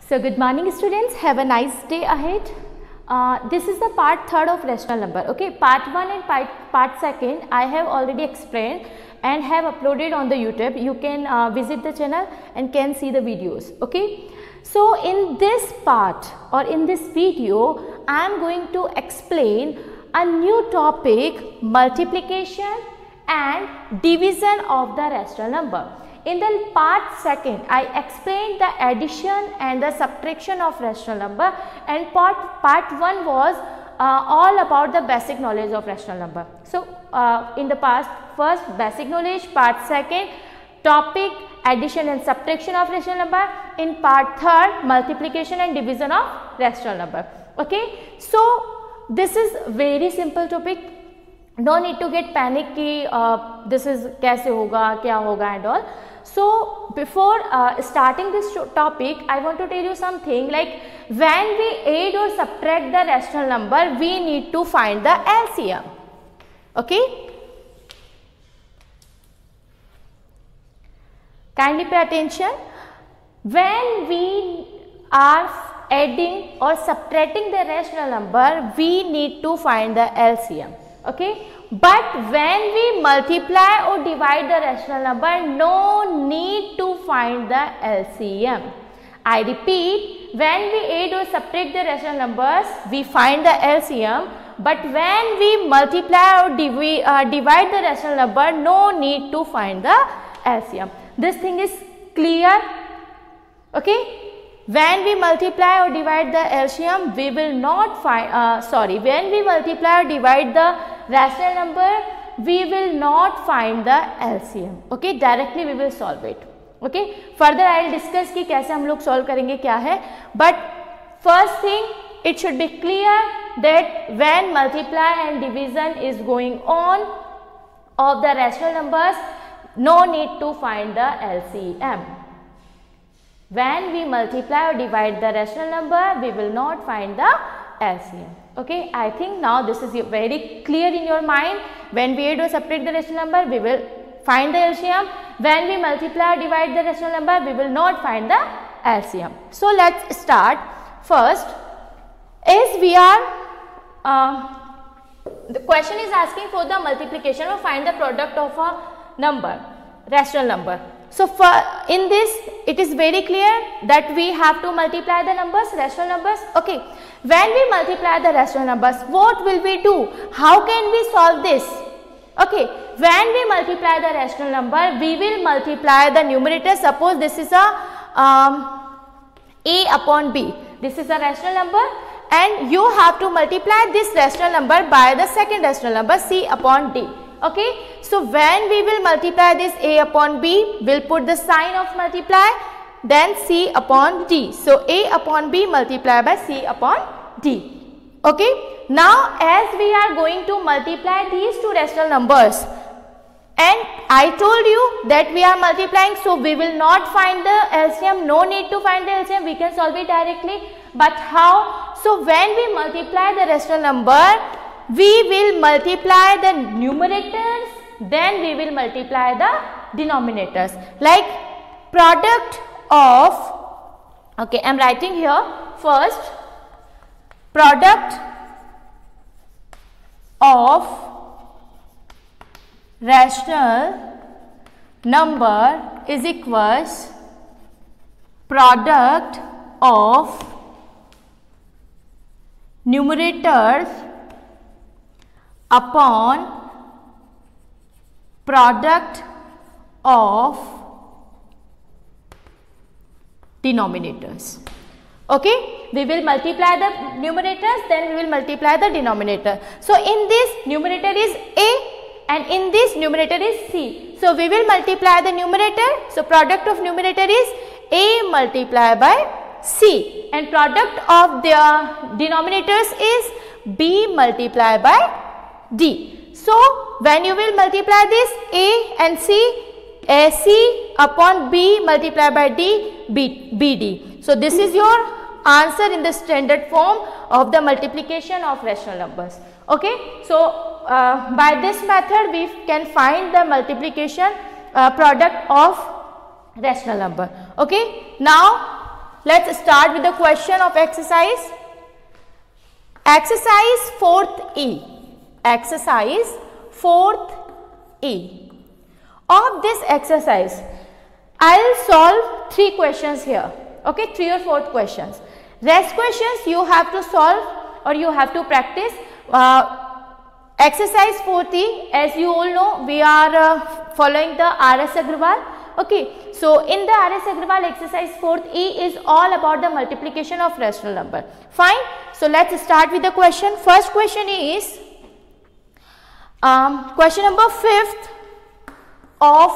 So good morning students, have a nice day ahead. This is the part 3rd of rational number. Okay, part 1 and part 2nd I have already explained and have uploaded on the YouTube. You can visit the channel and can see the videos. Okay, so in this part or in this video I am going to explain a new topic, multiplication and division of the rational number. In the part 2nd, I explained the addition and the subtraction of rational number, and part 1 was all about the basic knowledge of rational number. So, in the first basic knowledge, part 2nd topic addition and subtraction of rational number, in part 3rd multiplication and division of rational number. Okay, so this is very simple topic. No need to get panic कि this is कैसे होगा, क्या होगा and all. So before starting this topic, I want to tell you something like when we add or subtract the rational number, we need to find the LCM. Okay? Kindly pay attention. When we are adding or subtracting the rational number, we need to find the LCM. Okay, but when we multiply or divide the rational number, no need to find the LCM. I repeat, when we add or subtract the rational numbers, we find the LCM, but when we multiply or divide the rational number, no need to find the LCM. This thing is clear? Okay. When we multiply or divide the LCM, we will not find, when we multiply or divide the rational number, we will not find the LCM. Okay, directly we will solve it. Okay, further I will discuss कि कैसे हम लोग solve करेंगे क्या है. But first thing, it should be clear that when multiply and division is going on of the rational numbers, no need to find the LCM. When we multiply or divide the rational number, we will not find the LCM. Okay, I think now this is very clear in your mind. When we add or subtract the rational number, we will find the LCM. When we multiply or divide the rational number, we will not find the LCM. So let's start. First, as we are, the question is asking for the multiplication or find the product of a number, rational number. So in this, it is very clear that we have to multiply the numbers, rational numbers. Okay, when we multiply the rational numbers, what will we do? How can we solve this? Okay, when we multiply the rational number, we will multiply the numerator. Suppose this is a upon b. This is a rational number, and you have to multiply this rational number by the second rational number c upon d. Okay, so when we will multiply this a upon b, we'll put the sign of multiply, then c upon d. So a upon b multiplied by c upon d. Okay, now as we are going to multiply these two rational numbers, and I told you that we are multiplying, so we will not find the LCM. No need to find the LCM, we can solve it directly. But how? So when we multiply the rational number, we will multiply the numerators, then we will multiply the denominators. Like product of, okay, I am writing here first, product of rational number is equals product of numerators upon product of denominators. Okay, we will multiply the numerators, then we will multiply the denominator. So in this numerator is a and in this numerator is c. So we will multiply the numerator. So product of numerator is a multiplied by c, and product of the denominators is b multiplied by d. So when you will multiply this a and c, c upon b multiplied by d, bd. So this is your answer in the standard form of the multiplication of rational numbers. Okay, so by this method we can find the multiplication product of rational number. Okay, now let's start with the question of exercise. Exercise 4th E. Exercise 4th E. Of this exercise, I'll solve 3 questions here. Okay, 3 or 4 questions. Rest questions you have to solve or you have to practice. Exercise 4th E, as you all know, we are following the R.S. Agrawal. Okay, so in the R.S. Agrawal exercise 4th E is all about the multiplication of rational number. Fine. So let's start with the question. First question is question number 5th of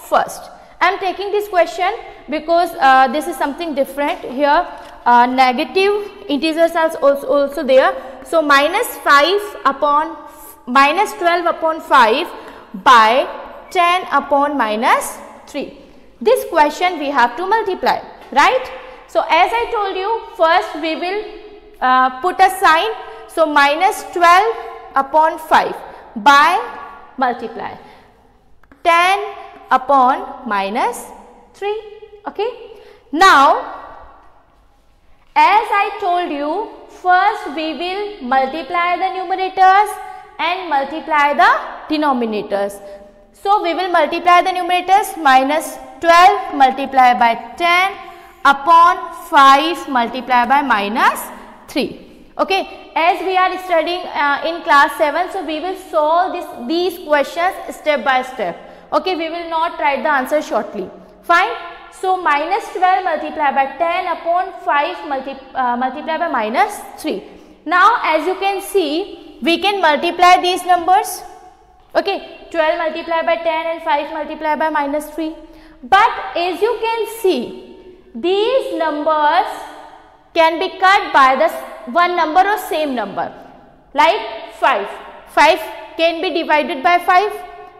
first. I am taking this question because this is something different here. Negative integers are also there. So minus 12 upon 5 by 10 upon minus 3. This question we have to multiply, right? So as I told you, first we will put a sign. So minus 12 upon 5 by multiply 10 upon minus 3. Okay. Now as I told you, first we will multiply the numerators and multiply the denominators. So we will multiply the numerators. Minus 12 multiplied by 10 upon 5 multiplied by minus 3. Okay, as we are studying in class 7, so we will solve these questions step by step. Okay, we will not write the answer shortly. Fine. So minus 12 multiplied by 10 upon 5 multiplied by minus 3. Now as you can see, we can multiply these numbers. Okay, 12 multiplied by 10 and 5 multiplied by minus 3. But as you can see, these numbers can be cut by the one number or same number. Like 5. 5 can be divided by 5.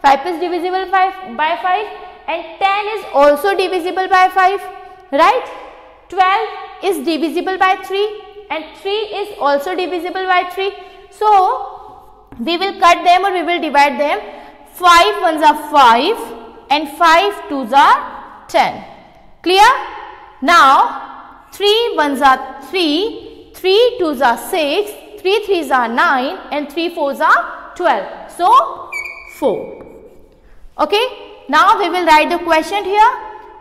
5 is divisible by 5. And 10 is also divisible by 5, right? 12 is divisible by 3 and 3 is also divisible by 3. So, we will cut them or we will divide them. 5 ones are 5 and 5 twos are 10. Clear? Now, 3 ones are 3, 3 twos are 6, 3 threes are 9 and 3 fours are 12. So, 4. Okay. Now we will write the quotient here.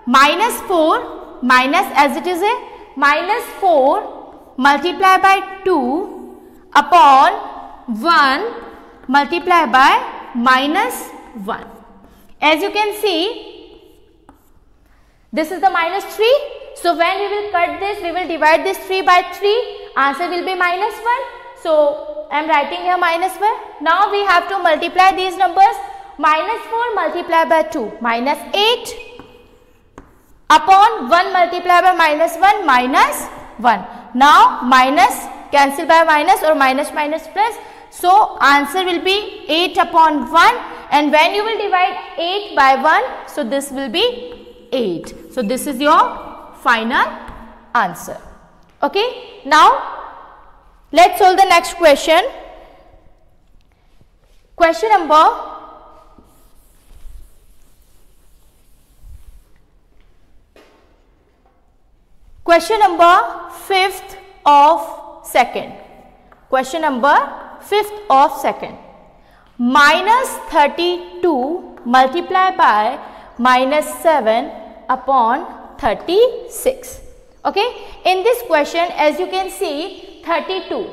Minus 4 minus, as it is a minus 4 multiplied by 2 upon 1 multiplied by minus 1. As you can see, this is the minus 3. So when we will cut this, we will divide this 3 by 3. Answer will be minus 1. So I am writing here minus 1. Now we have to multiply these numbers. Minus 4 multiplied by 2, minus 8 upon 1 multiplied by minus 1, minus 1. Now minus cancel by minus or minus minus plus. So answer will be 8 upon 1, and when you will divide 8 by 1, so this will be 8. So this is your final answer. Okay. Now let's solve the next question. Question number Question number 5th of second. Question number 5th of second. Minus 32 multiplied by minus 7 upon 36. Okay. In this question, as you can see, 32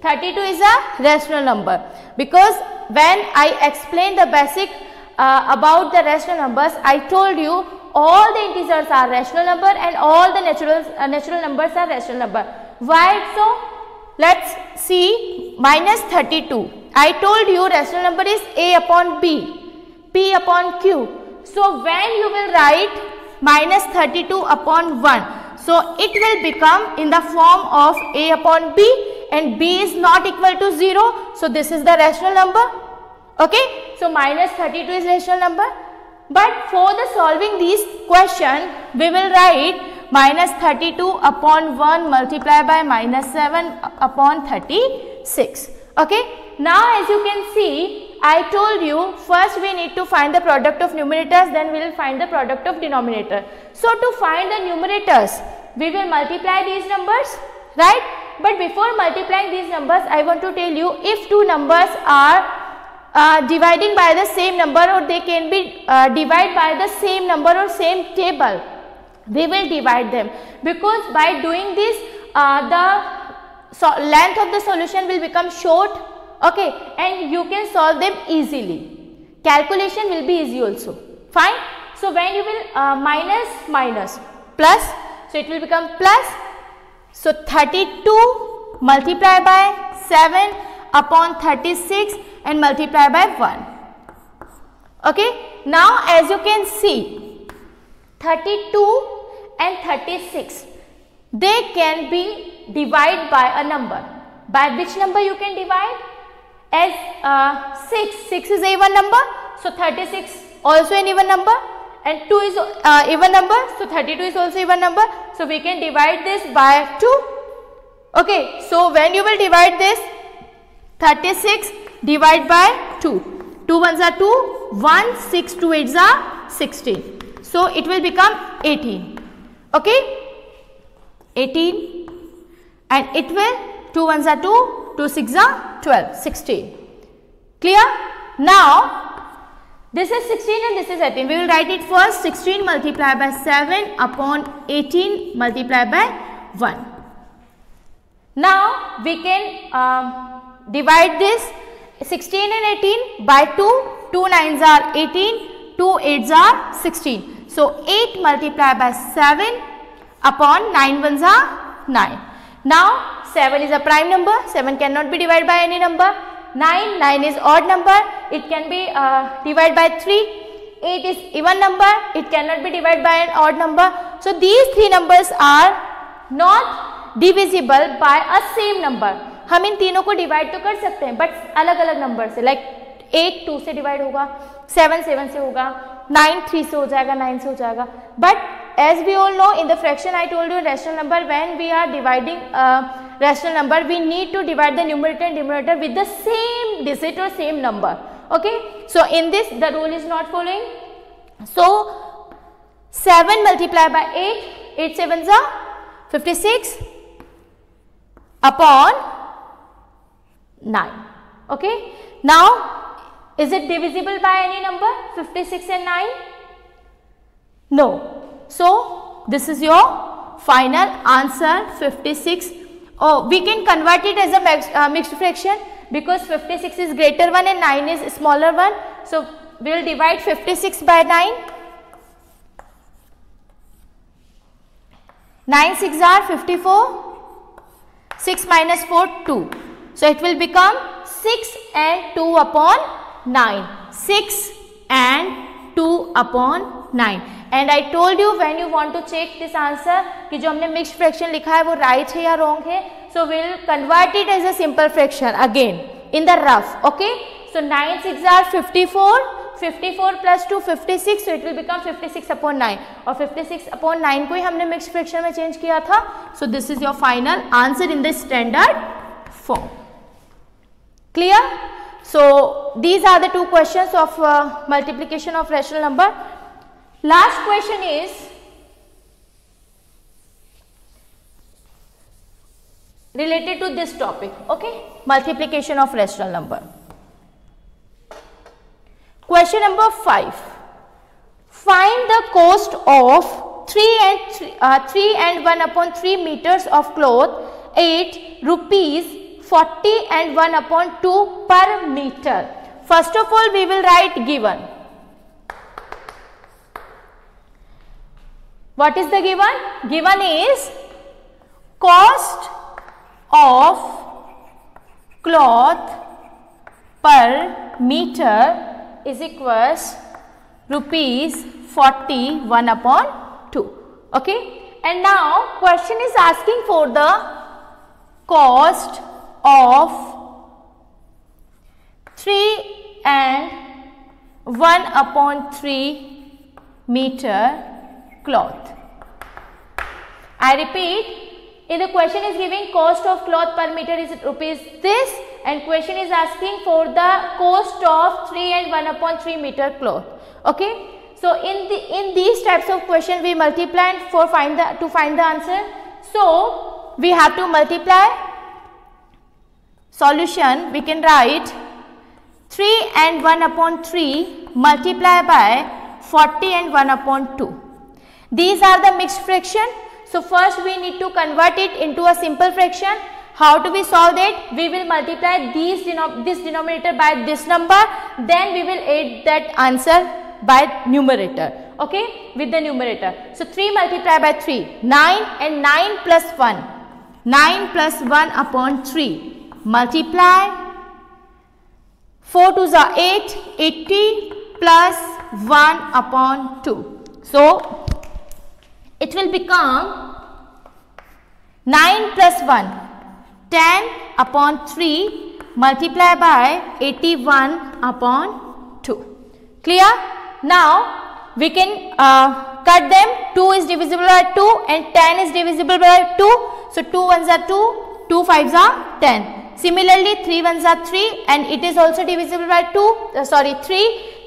is a rational number, because when I explained the basic about the rational numbers, I told you all the integers are rational number and all the natural numbers are rational number. Why so? Let's see. Minus 32. I told you rational number is A upon B, P upon Q. So when you will write minus 32 upon 1, so it will become in the form of A upon B, and B is not equal to 0. So this is the rational number. Okay. So minus 32 is rational number. But for the solving these question, we will write minus 32 upon 1 multiplied by minus 7 upon 36. Okay. Now as you can see, I told you first we need to find the product of numerators, then we will find the product of denominator. So to find the numerators, we will multiply these numbers, right? But before multiplying these numbers, I want to tell you, if two numbers are dividing by the same number, or they can be divided by the same number or same table, we will divide them, because by doing this the length of the solution will become short, okay, and you can solve them easily. Calculation will be easy also, fine. So when you will minus plus, so it will become plus. So 32 multiply by 7 upon 36 and multiply by 1. Okay. Now as you can see, 32 and 36, they can be divided by a number. By which number you can divide? As 6 is an even number, so 36 also an even number, and 2 is even number, so 32 is also even number. So we can divide this by 2. Okay, so when you will divide this, 36 divide by 2. 2 ones are 2, 1, 6, 2 8s are 16. So it will become 18. Okay, 18, and it will 2 ones are 2, 2 6 are 12, 16. Clear? Now this is 16 and this is 18. We will write it first. 16 multiplied by 7 upon 18 multiplied by 1. Now we can divide this 16 and 18 by 2. 2 9s are 18, 2 8s are 16. So 8 multiplied by 7 upon 9 ones are 9. Now 7 is a prime number. 7 cannot be divided by any number. 9 is odd number, it can be divided by 3. 8 is even number, it cannot be divided by an odd number. So these three numbers are not divisible by a same number. हम इन तीनों को divide तो कर सकते हैं, but अलग अलग number से. लाइक 8 2 से डिवाइड होगा, 7 7 से होगा, 9 3 से हो जाएगा, 9 से हो जाएगा. But as we all know, in the fraction I told you, rational number, when we are dividing rational number, we need to divide the numerator and denominator with the same digit or same number. Okay, so in this the rule is not following. So 7 multiplied by 8, 8 7s are 56 upon 9. Okay, now is it divisible by any number, 56 and 9? No. So this is your final answer, 56. Oh, we can convert it as a mixed fraction, because 56 is greater one and 9 is smaller one. So we will divide 56 by 9. 9 6 are 54. 6 minus 4 2. So it will become 6 and 2 upon 9. 6 and 2 upon 9. And I told you, when you want to check this answer कि जो हमने mixed fraction लिखा है वो right है या wrong है, so we will convert it as a simple fraction again in the rough. Okay, so 9 6 are 54, 54 plus 2 56, so it will become 56 upon 9, और 56 upon 9 को ही हमने mixed fraction में change किया था. So this is your final answer in the standard form. Clear? So these are the two questions of multiplication of rational number. Last question is related to this topic, okay, multiplication of rational number. Question number 5. Find the cost of 3 and 1 upon 3 meters of cloth at rupees 40 and 1 upon 2 per meter. First of all, we will write given. What is the given? Given is cost of cloth per meter is equals rupees 40 1 upon 2. Okay, and now question is asking for the cost of 3 and 1 upon 3 meter cloth. I repeat, if the question is giving cost of cloth per meter is rupees this, and question is asking for the cost of 3 and 1 upon 3 meter cloth. Okay, So in these types of question we multiply to find the answer. So we have to multiply. Solution we can write 3 and 1 upon 3 multiply by 40 and 1 upon 2. These are the mixed fraction. So first we need to convert it into a simple fraction. How do we solve it? We will multiply this denominator by this number, then we will add that answer by numerator, okay, with the numerator. So 3 multiplied by 3, 9, and 9 plus 1, 9 plus 1 upon 3, multiply, 4 2s are 8, 80 plus 1 upon 2. So it will become 9 plus 1, 10 upon 3 multiply by 81 upon 2. Clear? Now we can cut them. 2 is divisible by 2 and 10 is divisible by 2. So 2 ones are 2, 2 fives are 10. Similarly 3 ones are 3 and it is also divisible by 3,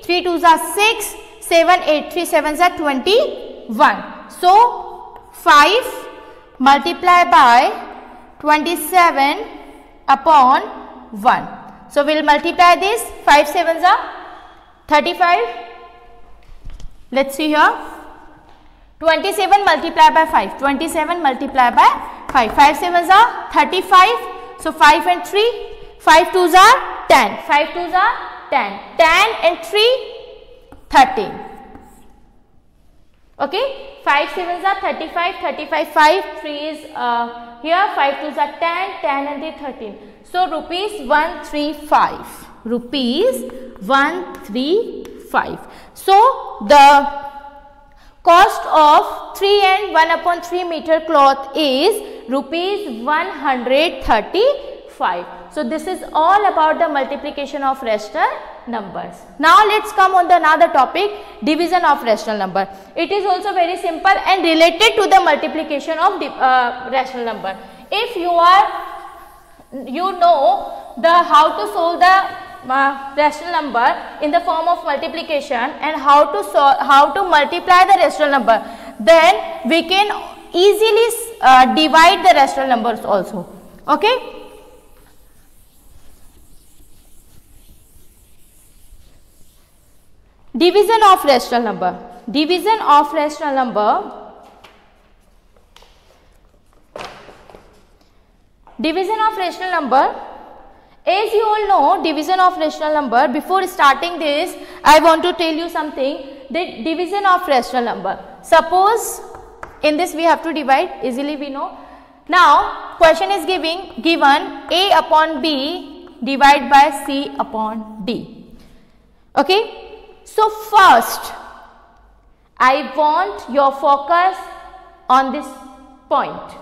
3 twos are 6, 7, 8, 3 sevens are 21. So 5 multiply by 27 upon 1. So we will multiply this. 5 sevens are 35. Let's see here. 27 multiplied by 5. 27 multiplied by 5. 5 sevens are 35. So 5 and 3. 5 twos are 10. 5 twos are 10. 10 and 3, 13. Okay. 5 sevens are 35. 35, 5. 3 is here. 5 twos are 10. 10 and 3, 13. So rupees 135. Rupees 135. So the cost of 3 and 1 upon 3 meter cloth is rupees 135. So this is all about the multiplication of rational numbers. Now let's come on the another topic, division of rational number. It is also very simple and related to the multiplication of rational number. If you know how to solve the rational number in the form of multiplication and how to multiply the rational number, then we can easily divide the rational numbers also. Okay. Division of rational number. Division of rational number. Division of rational number. As you all know, division of rational number. Before starting this, I want to tell you something. The division of rational number. Suppose in this we have to divide. Easily we know. Now question is given A upon B divided by C upon D. Okay. So first, I want your focus on this point.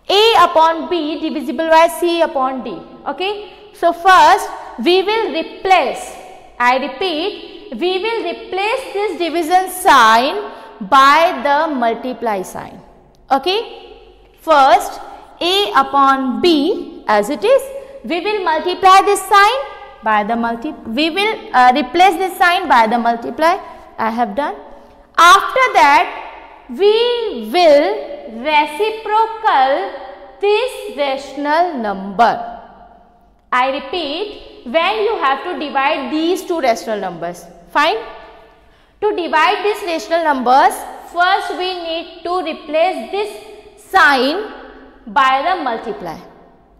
A upon B divisible by C upon D. Okay. So first, we will replace, I repeat, we will replace this division sign by the multiply sign. Okay. First, A upon B as it is, we will multiply this sign by the we will replace this sign by the multiply. I have done. After that, we will reciprocal this rational number. I repeat, when you have to divide these two rational numbers. Fine. To divide these rational numbers, first we need to replace this sign by the multiply.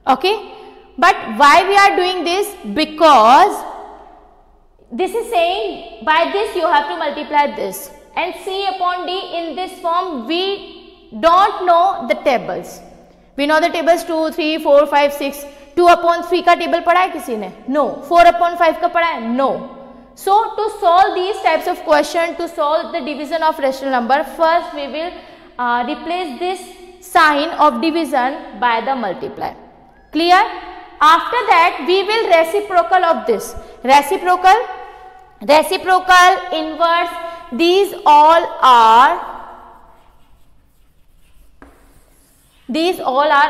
Okay. But why we are doing this? Because this is saying by this you have to multiply this, and C upon D in this form we don't know the tables. We know the tables 2, 3, 4, 5, 6. 2 upon 3 का table पढ़ा है किसी ने? No. 4 upon 5 का पढ़ा है? No. So to solve these types of question, to solve the division of rational number, first we will replace this sign of division by the multiply. Clear? After that, we will reciprocal of this. Reciprocal, inverse, these all are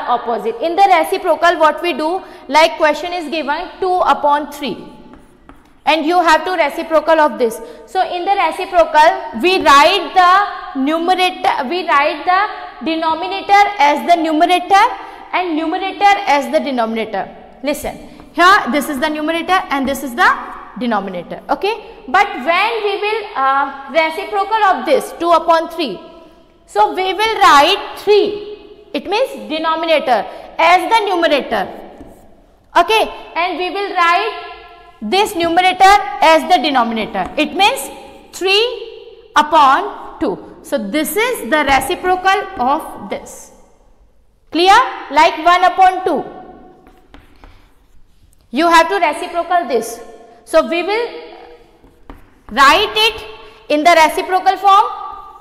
opposite. In the reciprocal, what we do, like question is given 2 upon 3. and you have to reciprocal of this. So in the reciprocal, we write the numerator, we write the denominator as the numerator and numerator as the denominator. Listen, here this is the numerator and this is the denominator, okay. But when we will reciprocal of this 2 upon 3, so we will write 3, it means denominator as the numerator, okay, and we will write this numerator as the denominator, it means 3 upon 2. So this is the reciprocal of this, clear, like 1 upon 2, you have to reciprocal this. So we will write it in the reciprocal form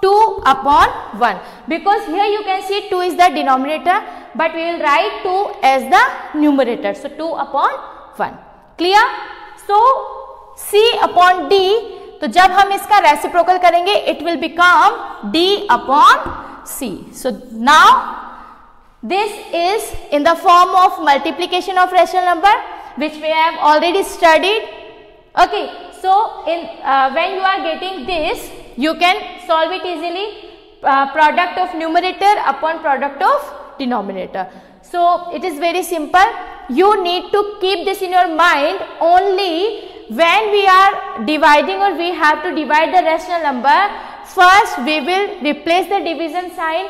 2 upon 1, because here you can see 2 is the denominator, but we will write 2 as the numerator. So 2 upon 1, clear. So C upon D, तो जब हम इसका reciprocal करेंगे it will become D upon C. So now this is in the form of multiplication of rational number, which we have already studied, okay. So in when you are getting this, you can solve it easily, product of numerator upon product of denominator. So it is very simple. You need to keep this in your mind only when we are dividing or we have to divide the rational number. First we will replace the division sign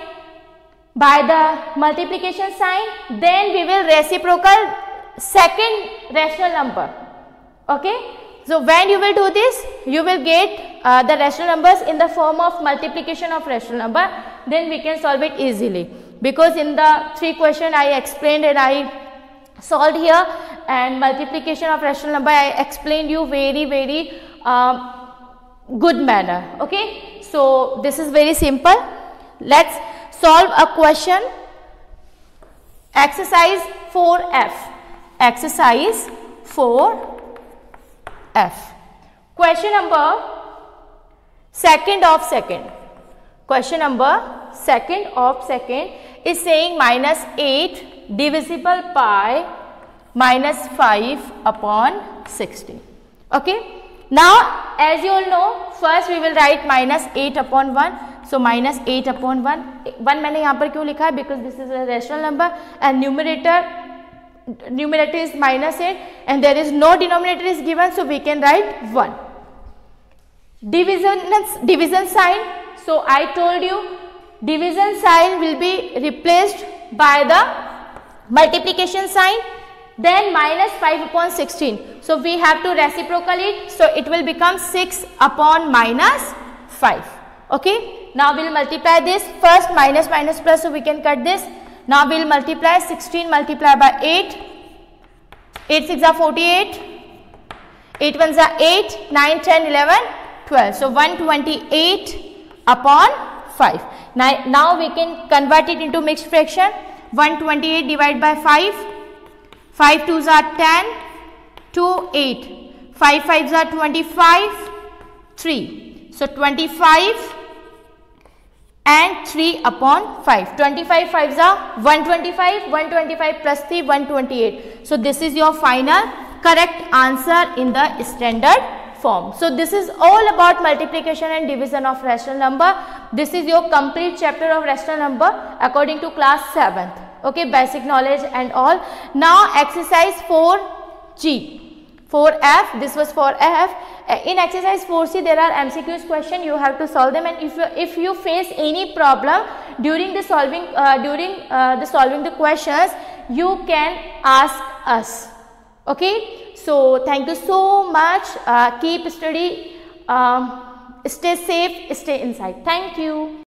by the multiplication sign, then we will reciprocal second rational number, okay. So when you will do this, you will get the rational numbers in the form of multiplication of rational number, then we can solve it easily, because in the 3 question I explained and I solved here, and multiplication of rational number I explained you very good manner, okay. So this is very simple. Let's solve a question, exercise 4F, exercise 4F. Question number second of second. Question number second of second is saying -8 divisible by -5 upon 16. Okay. Now as you all know, first we will write -8 upon 1. So -8 upon 1. 1 मैंने यहाँ पर क्यों लिखा है? Because this is a rational number and numerator is -8 and there is no denominator is given, so we can write 1. Division sign. So I told you division sign will be replaced by the multiplication sign, then -5 upon 16. So we have to reciprocal it, so it will become 6 upon -5. Okay. Now we will multiply this, first minus plus, so we can cut this. Now we will multiply 16 multiply by 8, 8 6 are 48, 8 1s are 8, 9 10 11 12. So 128 upon 5. Now we can convert it into mixed fraction. 128 divided by 5, 5 2s are 10, 2 8, 5 5s are 25, 3. So 25 and 3 upon 5. 25 5s are 125, 125 plus 3 128. So this is your final correct answer in the standard form. So this is all about multiplication and division of rational number. This is your complete chapter of rational number according to class 7th. Okay, basic knowledge and all. Now exercise 4G. 4F, this was 4F. In exercise 4C there are MCQs question, you have to solve them, and if you face any problem during the solving the questions, you can ask us. Okay, so thank you so much. Keep study, stay safe, stay inside. Thank you.